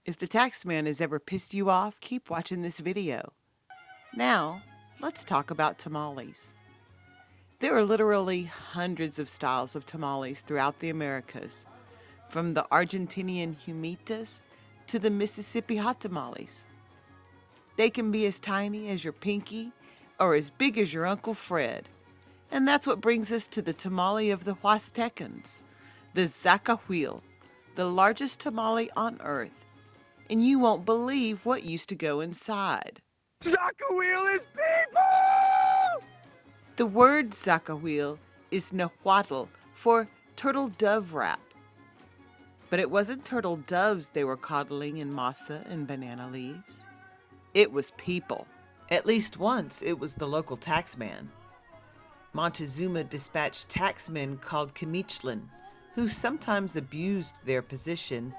If the taxman has ever pissed you off, keep watching this video. Now, let's talk about tamales. There are literally hundreds of styles of tamales throughout the Americas, from the Argentinian humitas to the Mississippi hot tamales. They can be as tiny as your pinky or as big as your Uncle Fred. And that's what brings us to the tamale of the Huastecans, the Zacahuil, the largest tamale on earth. And you won't believe what used to go inside. Zacahuil is people! The word Zacahuil is Nahuatl for turtle dove wrap. But it wasn't turtle doves they were coddling in masa and banana leaves. It was people. At least once it was the local taxman. Montezuma dispatched taxmen called Kamichlan, who sometimes abused their position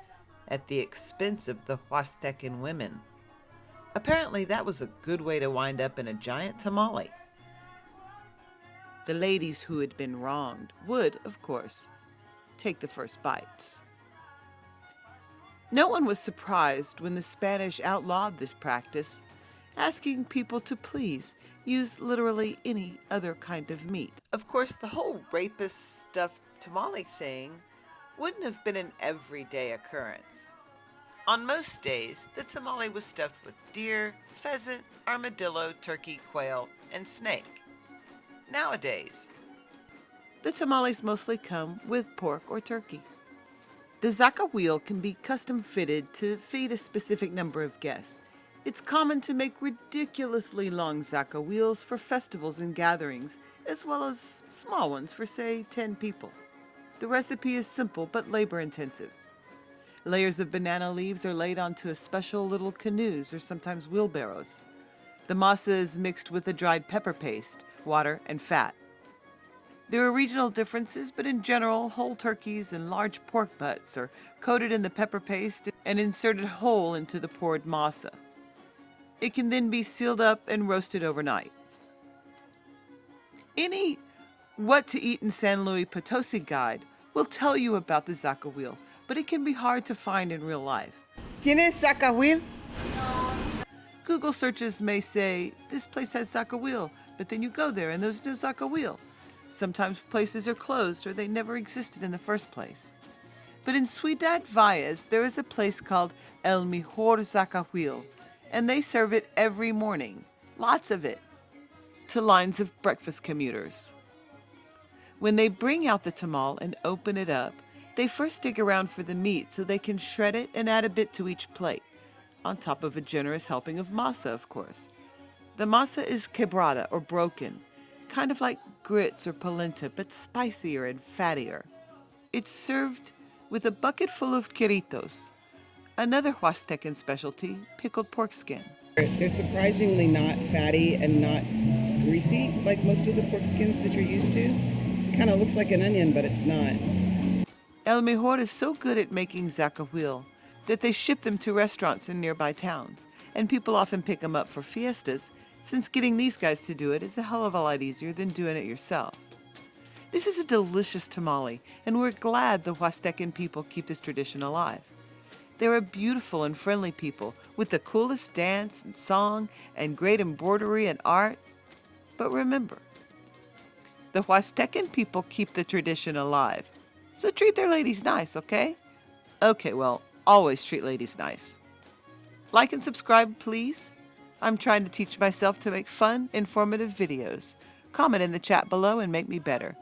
at the expense of the Huastecan women. Apparently that was a good way to wind up in a giant tamale. The ladies who had been wronged would, of course, take the first bites. No one was surprised when the Spanish outlawed this practice, asking people to please use literally any other kind of meat. Of course, the whole rapist stuffed tamale thing wouldn't have been an everyday occurrence. On most days, the tamale was stuffed with deer, pheasant, armadillo, turkey, quail, and snake. Nowadays, the tamales mostly come with pork or turkey. The Zacahuil can be custom fitted to feed a specific number of guests. It's common to make ridiculously long Zacahuils for festivals and gatherings, as well as small ones for, say, 10 people. The recipe is simple but labor-intensive. Layers of banana leaves are laid onto a special little canoes or sometimes wheelbarrows. The masa is mixed with a dried pepper paste, water, and fat. There are regional differences, but in general, whole turkeys and large pork butts are coated in the pepper paste and inserted whole into the poured masa. It can then be sealed up and roasted overnight. Any What to Eat in San Luis Potosi guide will tell you about the Zacahuil, but it can be hard to find in real life. ¿Tienes Zacahuil? Google searches may say, this place has Zacahuil, but then you go there and there's no Zacahuil. Sometimes places are closed or they never existed in the first place. But in Ciudad Valles, there is a place called El Mejor Zacahuil, and they serve it every morning, lots of it, to lines of breakfast commuters. When they bring out the tamal and open it up, they first dig around for the meat so they can shred it and add a bit to each plate, on top of a generous helping of masa, of course. The masa is quebrada or broken, kind of like grits or polenta, but spicier and fattier. It's served with a bucket full of quiritos, another Huastecan specialty, pickled pork skin. They're surprisingly not fatty and not greasy like most of the pork skins that you're used to. Kind of looks like an onion, but it's not. El Mejor is so good at making Zacahuil that they ship them to restaurants in nearby towns, and people often pick them up for fiestas, since getting these guys to do it is a hell of a lot easier than doing it yourself. This is a delicious tamale, and we're glad the Huastecan people keep this tradition alive. They're a beautiful and friendly people with the coolest dance and song and great embroidery and art. But remember, the Huastecan people keep the tradition alive. So treat their ladies nice, okay? Okay, well, always treat ladies nice. Like and subscribe, please. I'm trying to teach myself to make fun, informative videos. Comment in the chat below and make me better.